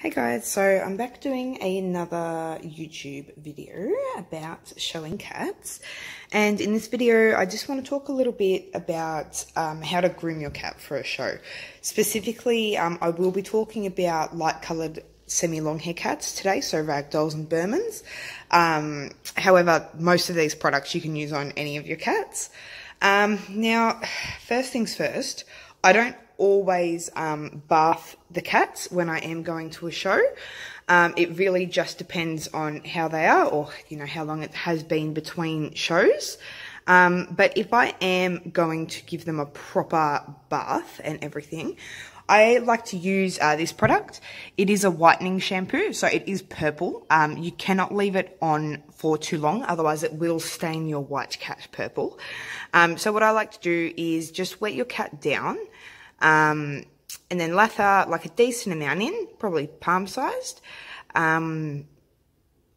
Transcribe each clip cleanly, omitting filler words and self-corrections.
Hey guys, so I'm back doing another YouTube video about showing cats, and in this video I just want to talk a little bit about how to groom your cat for a show. Specifically, I will be talking about light coloured semi-long hair cats today, so ragdolls and Burmans. However, most of these products you can use on any of your cats. Now, first things first, I don't always bath the cats when I am going to a show. It really just depends on how they are, or how long it has been between shows. But if I am going to give them a proper bath and everything, I like to use this product. It is a whitening shampoo, so it is purple. You cannot leave it on for too long, otherwise it will stain your white cat purple. So what I like to do is just wet your cat down, and then lather like a decent amount in, probably palm sized. And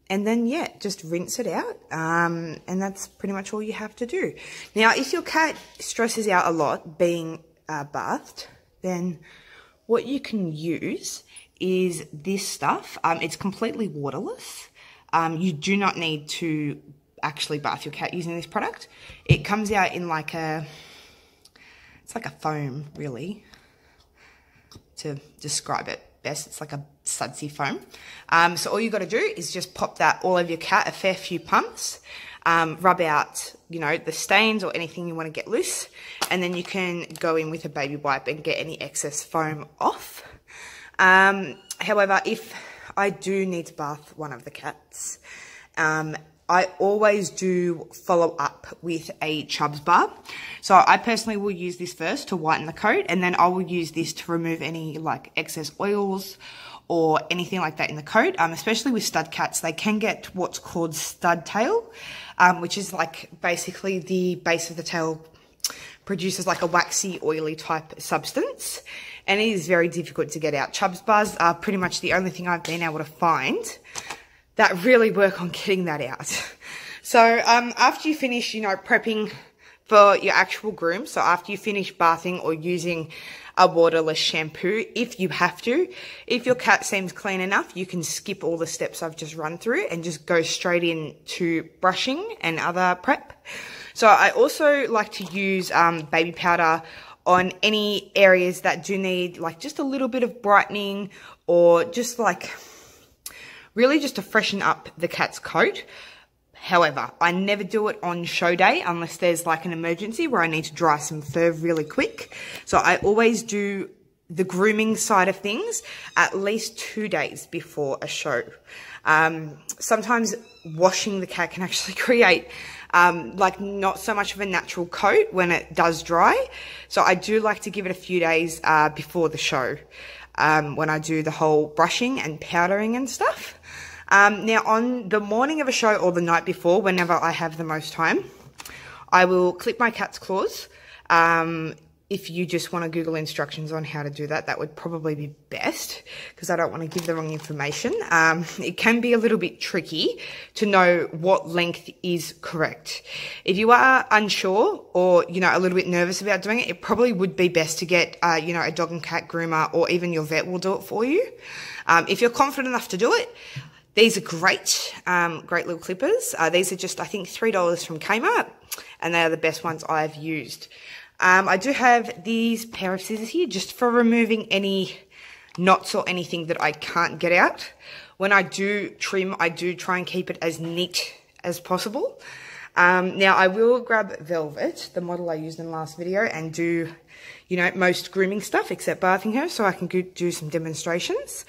then, yeah, just rinse it out. And that's pretty much all you have to do. Now, if your cat stresses out a lot being bathed, then what you can use is this stuff. It's completely waterless. You do not need to actually bath your cat using this product. It comes out in like it's like a foam, really, to describe it best. It's like a sudsy foam. So all you got to do is just pop that all over your cat, a fair few pumps, rub out, the stains or anything you want to get loose, and then you can go in with a baby wipe and get any excess foam off. However, if I do need to bath one of the cats, I always do follow up with a Chubb's bar. So I personally will use this first to whiten the coat, and then I will use this to remove any like excess oils or anything like that in the coat. Especially with stud cats, they can get what's called stud tail, which is like basically the base of the tail produces like a waxy, oily type substance, and it is very difficult to get out. Chubb's bars are pretty much the only thing I've been able to find that really work on getting that out. So after you finish, prepping for your actual groom, so after you finish bathing or using a waterless shampoo, if you have to, if your cat seems clean enough, you can skip all the steps I've just run through and just go straight into brushing and other prep. So I also like to use baby powder on any areas that do need like just a little bit of brightening, or just like really just to freshen up the cat's coat. However, I never do it on show day unless there's like an emergency where I need to dry some fur really quick. So I always do the grooming side of things at least 2 days before a show. Sometimes washing the cat can actually create like not so much of a natural coat when it does dry. So I do like to give it a few days before the show, when I do the whole brushing and powdering and stuff. Now, on the morning of a show or the night before, whenever I have the most time, I will clip my cat's claws. If you just want to Google instructions on how to do that, that would probably be best, because I don't want to give the wrong information. It can be a little bit tricky to know what length is correct. If you are unsure or, a little bit nervous about doing it, it probably would be best to get, a dog and cat groomer, or even your vet will do it for you. If you're confident enough to do it, these are great, great little clippers. These are just, I think, $3 from Kmart, and they are the best ones I've used. I do have these pair of scissors here just for removing any knots or anything that I can't get out. When I do trim, I do try and keep it as neat as possible. Now, I will grab Velvet, the model I used in the last video, and do, most grooming stuff except bathing her, so I can do some demonstrations.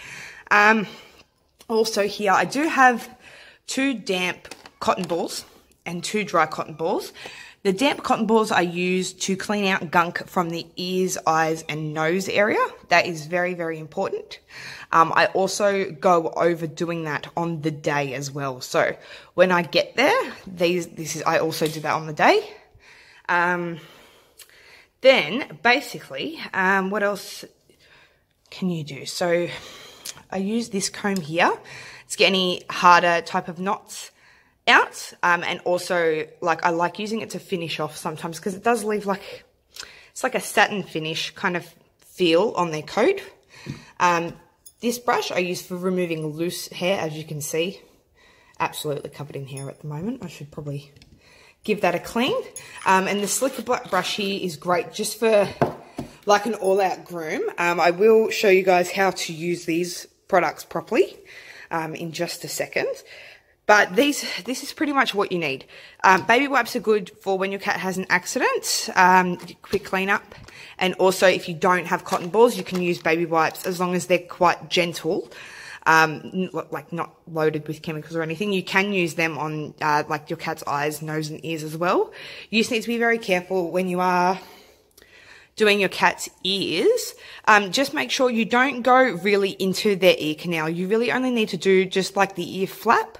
Also here, I do have 2 damp cotton balls and 2 dry cotton balls. The damp cotton balls I use to clean out gunk from the ears, eyes, and nose area. That is very, very important. I also go over doing that on the day as well. So when I get there, I also do that on the day. Then basically, what else can you do? So I use this comb here to get any harder type of knots out, and also I like using it to finish off sometimes, because it does leave it's like a satin finish kind of feel on their coat. This brush I use for removing loose hair, as you can see. Absolutely covered in hair at the moment. I should probably give that a clean. And the slicker brush here is great just for like an all-out groom. I will show you guys how to use these products properly in just a second. But this is pretty much what you need. Baby wipes are good for when your cat has an accident, quick cleanup. And also if you don't have cotton balls, you can use baby wipes as long as they're quite gentle, like not loaded with chemicals or anything. You can use them on like your cat's eyes, nose and ears as well. You just need to be very careful when you are doing your cat's ears. Just make sure you don't go really into their ear canal. You really only need to do just like the ear flap.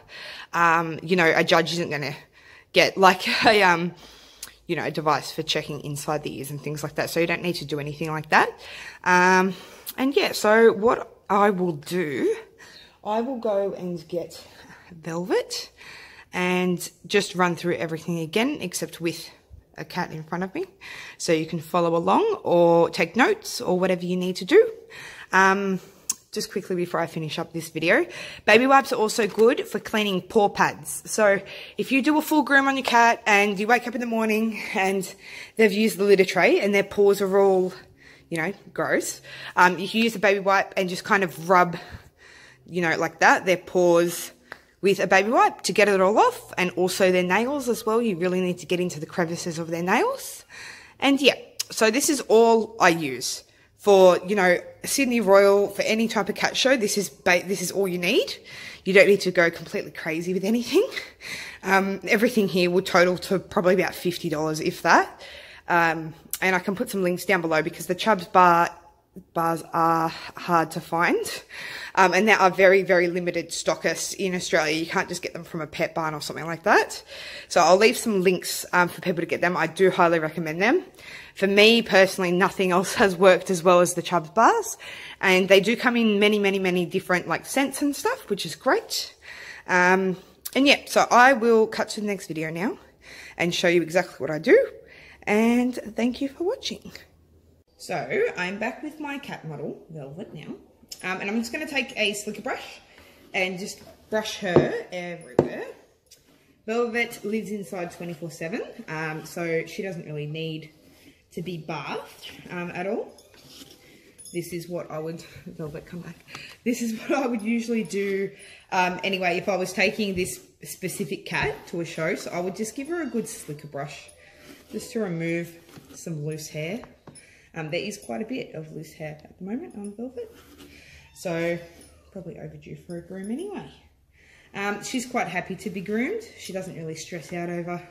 You know, a judge isn't going to get like a, you know, a device for checking inside the ears and things like that. So you don't need to do anything like that. And yeah, so what I will do, I will go and get velvet and just run through everything again, except with a cat in front of me, so you can follow along or take notes or whatever you need to do. Just quickly before I finish up this video, baby wipes are also good for cleaning paw pads. So if you do a full groom on your cat and you wake up in the morning and they've used the litter tray and their paws are all, you know, gross, you can use a baby wipe and just kind of rub, you know, like that, their paws with a baby wipe to get it all off, and also their nails as well. You really need to get into the crevices of their nails. And yeah, so this is all I use for, you know, Sydney Royal, for any type of cat show. This is all you need. You don't need to go completely crazy with anything. Everything here will total to probably about $50, if that. And I can put some links down below because the Chubbs bars are hard to find. And there are very, very limited stockists in Australia. You can't just get them from a pet barn or something like that. So I'll leave some links for people to get them. I do highly recommend them. For me personally, nothing else has worked as well as the Chubbs bars. And they do come in many, many, many different like scents and stuff, which is great. And yeah, so I will cut to the next video now and show you exactly what I do. And thank you for watching. So I'm back with my cat model, Velvet, now. And I'm just going to take a slicker brush and just brush her everywhere. Velvet lives inside 24/7, so she doesn't really need to be bathed at all. This is what I would, Velvet, come back. This is what I would usually do anyway if I was taking this specific cat to a show. So I would just give her a good slicker brush just to remove some loose hair. There is quite a bit of loose hair at the moment on Velvet. So probably overdue for a groom anyway. She's quite happy to be groomed. She doesn't really stress out over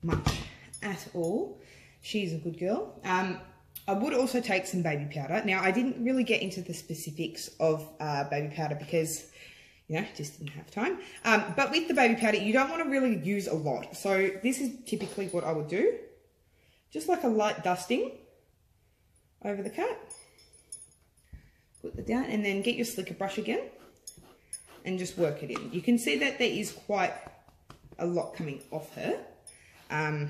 much at all. She's a good girl. I would also take some baby powder. Now, I didn't really get into the specifics of baby powder because, you know, just didn't have time. But with the baby powder, you don't want to really use a lot. So this is typically what I would do. Just like a light dusting over the cat. Put that down and then get your slicker brush again and just work it in. You can see that there is quite a lot coming off her.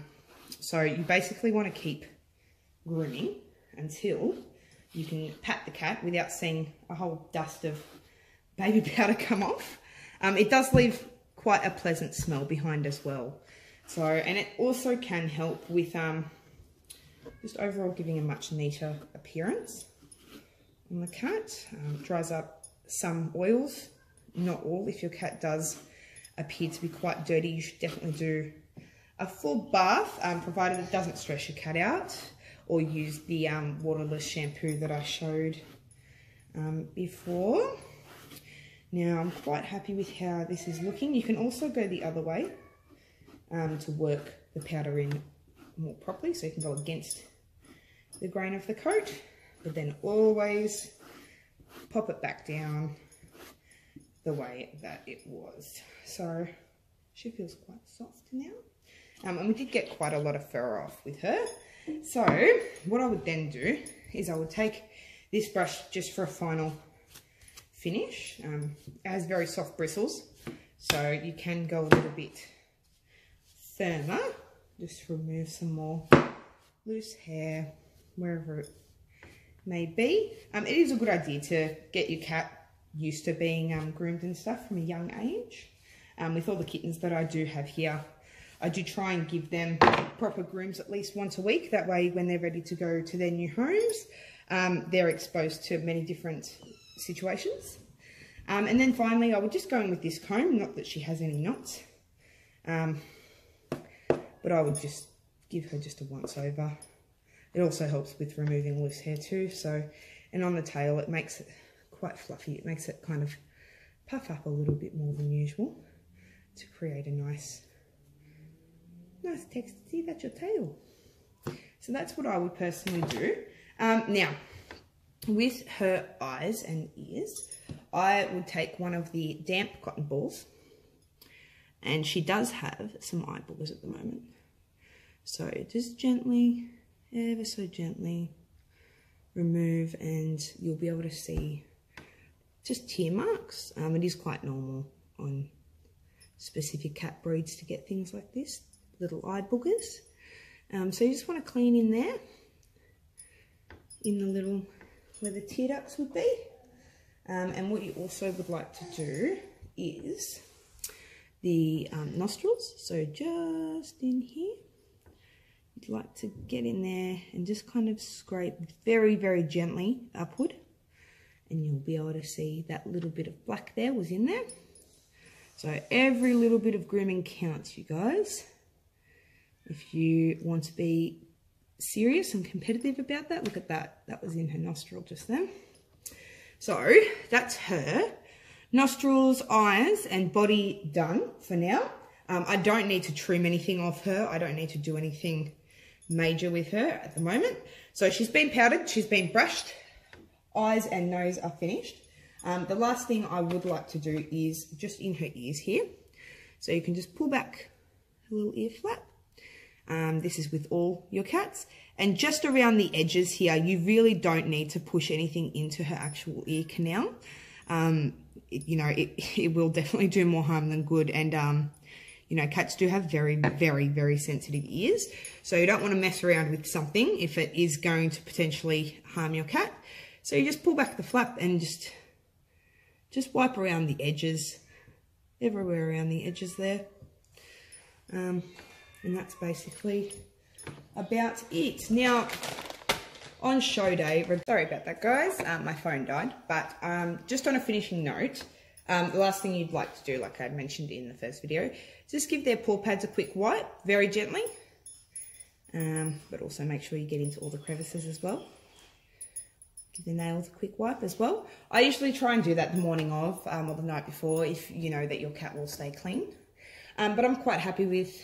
So you basically want to keep grooming until you can pat the cat without seeing a whole dust of baby powder come off. It does leave quite a pleasant smell behind as well. So, and it also can help with just overall giving a much neater appearance on the cat. Dries up some oils, not all. If your cat does appear to be quite dirty, you should definitely do a full bath, provided it doesn't stress your cat out, or use the waterless shampoo that I showed before. Now I'm quite happy with how this is looking. You can also go the other way to work the powder in more properly, so you can go against the grain of the coat, but then always pop it back down the way that it was. So she feels quite soft now. And we did get quite a lot of fur off with her. So what I would then do is I would take this brush just for a final finish. It has very soft bristles, so you can go a little bit firmer, just to remove some more loose hair wherever it may be. It is a good idea to get your cat used to being groomed and stuff from a young age. With all the kittens that I do have here, I do try and give them proper grooms at least once a week. That way, when they're ready to go to their new homes, they're exposed to many different situations. And then finally, I would just go in with this comb, not that she has any knots, but I would just give her just a once over. It also helps with removing loose hair too. So, and on the tail, it makes it quite fluffy. It makes it kind of puff up a little bit more than usual to create a nice texture. See, that's your tail. So that's what I would personally do. Now, with her eyes and ears, I would take one of the damp cotton balls, and she does have some eye boogers at the moment. So just gently, ever so gently remove, and you'll be able to see just tear marks. It is quite normal on specific cat breeds to get things like this, little eye boogers. So you just want to clean in there, in the little, where the tear ducts would be. And what you also would like to do is the nostrils. So just in here, you'd like to get in there and just kind of scrape very, very gently upward. And you'll be able to see that little bit of black there was in there. So every little bit of grooming counts, you guys. If you want to be serious and competitive about that, look at that. That was in her nostril just then. So that's her. Nostrils, eyes, and body done for now. I don't need to trim anything off her. I don't need to do anything major with her at the moment. So she's been powdered, she's been brushed. Eyes and nose are finished. The last thing I would like to do is just in her ears here. So you can just pull back a little ear flap. This is with all your cats. And just around the edges here, you really don't need to push anything into her actual ear canal. It will definitely do more harm than good. And, cats do have very, very, very sensitive ears. So you don't want to mess around with something if it is going to potentially harm your cat. So you just pull back the flap and just wipe around the edges, everywhere around the edges there. And that's basically about it. Now, on show day, sorry about that, guys, my phone died, but just on a finishing note, the last thing you'd like to do, like I mentioned in the first video, is just give their paw pads a quick wipe, very gently, but also make sure you get into all the crevices as well. Give the nails a quick wipe as well. I usually try and do that the morning of or the night before if you know that your cat will stay clean. But I'm quite happy with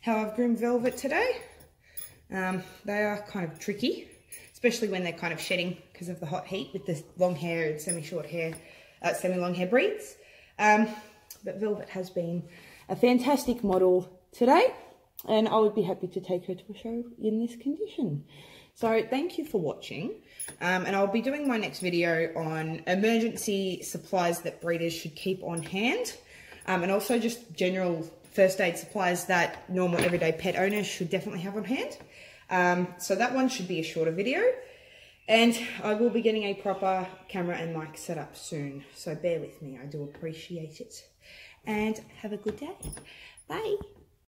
how I've groomed Velvet today. They are kind of tricky, especially when they're kind of shedding because of the hot heat with the long hair and semi-short hair, semi-long hair breeds. But Velvet has been a fantastic model today, and I would be happy to take her to a show in this condition. So thank you for watching, and I'll be doing my next video on emergency supplies that breeders should keep on hand, and also just general first aid supplies that normal everyday pet owners should definitely have on hand. So that one should be a shorter video, and I will be getting a proper camera and mic set up soon, so bear with me. I do appreciate it, and have a good day. Bye.